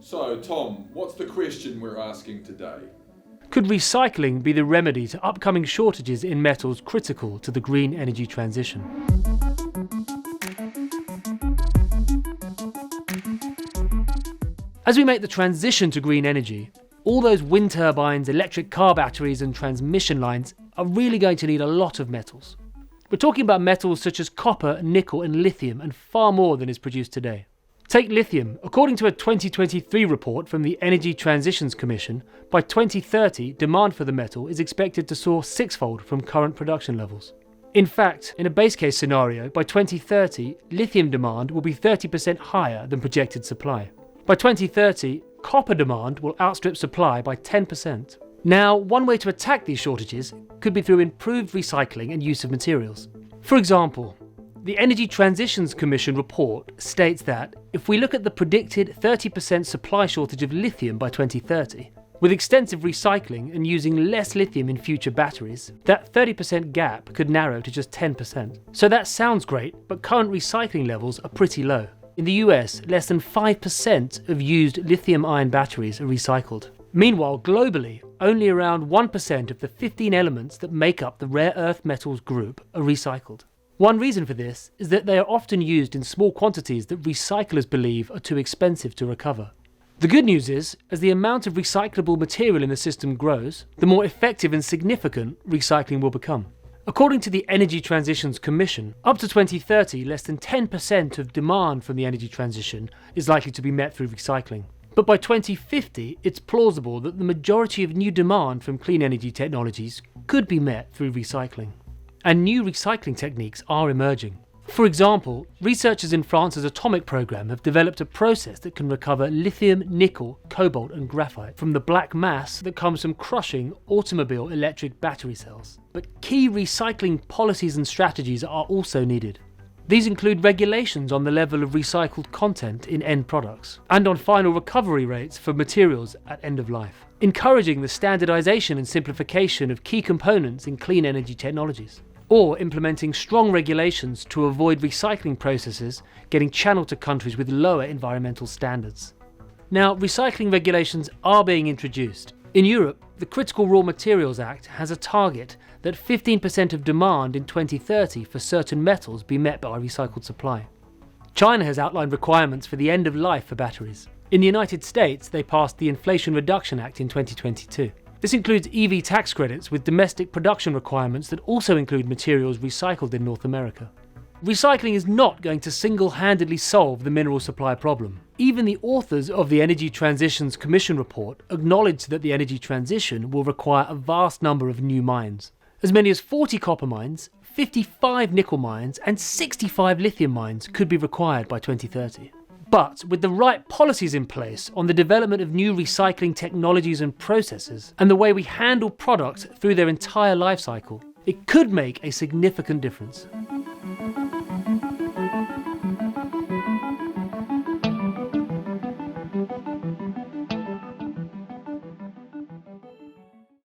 So, Tom, what's the question we're asking today? Could recycling be the remedy to upcoming shortages in metals critical to the green energy transition? As we make the transition to green energy, all those wind turbines, electric car batteries and transmission lines are really going to need a lot of metals. We're talking about metals such as copper, nickel and lithium, and far more than is produced today. Take lithium. According to a 2023 report from the Energy Transitions Commission, by 2030 demand for the metal is expected to soar sixfold from current production levels. In fact, in a base case scenario, by 2030 lithium demand will be 30% higher than projected supply. By 2030, copper demand will outstrip supply by 10%. Now, one way to attack these shortages could be through improved recycling and use of materials. For example, the Energy Transitions Commission report states that if we look at the predicted 30% supply shortage of lithium by 2030, with extensive recycling and using less lithium in future batteries, that 30% gap could narrow to just 10%. So that sounds great, but current recycling levels are pretty low. In the US, less than 5% of used lithium-ion batteries are recycled. Meanwhile, globally, only around 1% of the 15 elements that make up the rare earth metals group are recycled. One reason for this is that they are often used in small quantities that recyclers believe are too expensive to recover. The good news is, as the amount of recyclable material in the system grows, the more effective and significant recycling will become. According to the Energy Transitions Commission, up to 2030, less than 10% of demand from the energy transition is likely to be met through recycling. But by 2050, it's plausible that the majority of new demand from clean energy technologies could be met through recycling. And new recycling techniques are emerging. For example, researchers in France's atomic program have developed a process that can recover lithium, nickel, cobalt and graphite from the black mass that comes from crushing automobile electric battery cells. But key recycling policies and strategies are also needed. These include regulations on the level of recycled content in end products and on final recovery rates for materials at end of life, encouraging the standardization and simplification of key components in clean energy technologies, or implementing strong regulations to avoid recycling processes getting channeled to countries with lower environmental standards. Now, recycling regulations are being introduced. In Europe, the Critical Raw Materials Act has a target that 15% of demand in 2030 for certain metals be met by recycled supply. China has outlined requirements for the end of life for batteries. In the United States, they passed the Inflation Reduction Act in 2022. This includes EV tax credits with domestic production requirements that also include materials recycled in North America. Recycling is not going to single-handedly solve the mineral supply problem. Even the authors of the Energy Transitions Commission report acknowledge that the energy transition will require a vast number of new mines. As many as 40 copper mines, 55 nickel mines and 65 lithium mines could be required by 2030. But with the right policies in place on the development of new recycling technologies and processes and the way we handle products through their entire life cycle, it could make a significant difference.